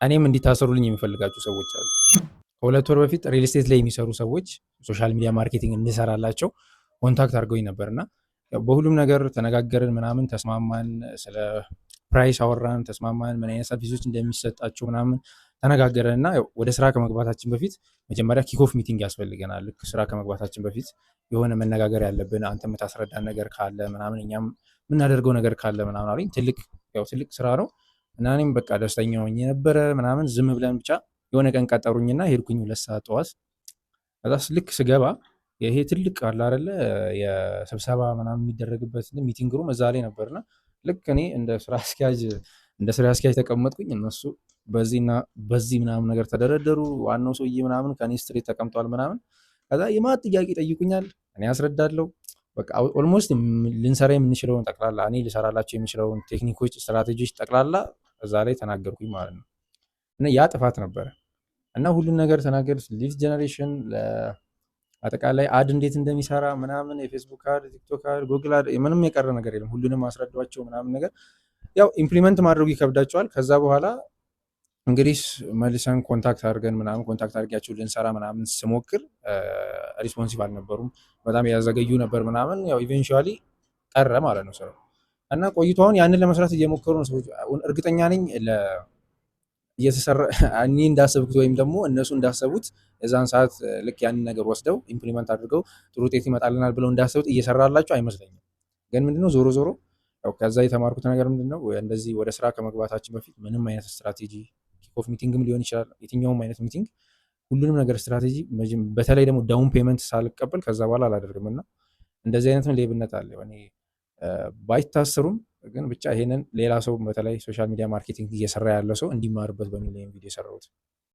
እኔም እንዲታሰሩልኝ የሚፈልጋቸው ሰዎች አሉ። ከሁለት ወር በፊት ሪል ስቴት ላይ የሚሰሩ ሰዎች ሶሻል ሚዲያ ማርኬቲንግ እንድሰራላቸው ኮንታክት አድርገውኝ ነበር እና በሁሉም ነገር ተነጋገርን ምናምን ተስማማን። ስለ ፕራይስ አወራን ተስማማን። ምን አይነት ሰርቪሶች እንደሚሰጣቸው ምናምን ተነጋገረን እና ወደ ስራ ከመግባታችን በፊት መጀመሪያ ኪክኦፍ ሚቲንግ ያስፈልገናል። ልክ ስራ ከመግባታችን በፊት የሆነ መነጋገር ያለብን አንተ የምታስረዳን ነገር ካለ ምናምን እኛም የምናደርገው ነገር ካለ ምናምን አለኝ። ትልቅ ስራ ነው እና እኔም በቃ ደስተኛ ሆኜ ነበረ ምናምን ዝም ብለን ብቻ የሆነ ቀን ቀጠሩኝና ሄድኩኝ 2 ሰዓት ጠዋት። ከዛ ልክ ስገባ ይሄ ትልቅ አለ አይደለ የስብሰባ ምናምን የሚደረግበት ሚቲንግ ሩም እዛ ላይ ነበርና ልክ እኔ እንደ ስራ አስኪያጅ ተቀመጥኩኝ። እነሱ በዚህና በዚህ ምናምን ነገር ተደረደሩ። ዋናው ሰውዬ ምናምን ከኔ ስትሬት ተቀምጧል ምናምን። ከዛ የማት ጥያቄ ይጠይቁኛል፣ እኔ አስረዳለሁ። በቃ ኦልሞስት ልንሰራ የምንችለውን ጠቅላላ እኔ ልሰራላቸው የሚችለውን ቴክኒኮች፣ ስትራቴጂዎች ጠቅላላ እዛ ላይ ተናገርኩኝ ማለት ነው። እና ያ ጥፋት ነበረ እና ሁሉን ነገር ተናገር። ሊድ ጀነሬሽን አጠቃላይ አድ እንዴት እንደሚሰራ ምናምን የፌስቡክ አድ፣ ቲክቶክ አድ፣ ጉግል አድ ምንም የቀረ ነገር የለም። ሁሉንም አስረዷቸው ምናምን ነገር ያው ኢምፕሊመንት ማድረጉ ይከብዳቸዋል። ከዛ በኋላ እንግዲህ መልሰን ኮንታክት አድርጊያቸው ልንሰራ ምናምን ስሞክር ሪስፖንሲቭ አልነበሩም። በጣም ያዘገዩ ነበር ምናምን። ያው ኢቬንቹዋሊ ቀረ ማለት ነው ስራው እና ቆይቶ አሁን ያንን ለመስራት እየሞከሩ ነው ሰዎች። እርግጠኛ ነኝ እየተሰራ እኔ እንዳሰብኩት ወይም ደግሞ እነሱ እንዳሰቡት የዛን ሰዓት ልክ ያንን ነገር ወስደው ኢምፕሊመንት አድርገው ጥሩ ውጤት ይመጣልናል ብለው እንዳሰቡት እየሰራላቸው አይመስለኝም። ግን ምንድነው ዞሮ ዞሮ ያው ከዛ የተማርኩት ነገር ምንድነው እንደዚህ ወደ ስራ ከመግባታችን በፊት ምንም አይነት ስትራቴጂ ኪክኦፍ ሚቲንግም ሊሆን ይችላል የትኛውም አይነት ሚቲንግ ሁሉንም ነገር ስትራቴጂ በተለይ ደግሞ ዳውን ፔመንት ሳልቀበል ከዛ በኋላ አላደርግም እና እንደዚህ አይነትም ሌብነት አለ። እኔ ባይታሰሩም ግን ብቻ ይሄንን ሌላ ሰው በተለይ ሶሻል ሚዲያ ማርኬቲንግ እየሰራ ያለ ሰው እንዲማርበት በሚል ቪዲዮ የሰራሁት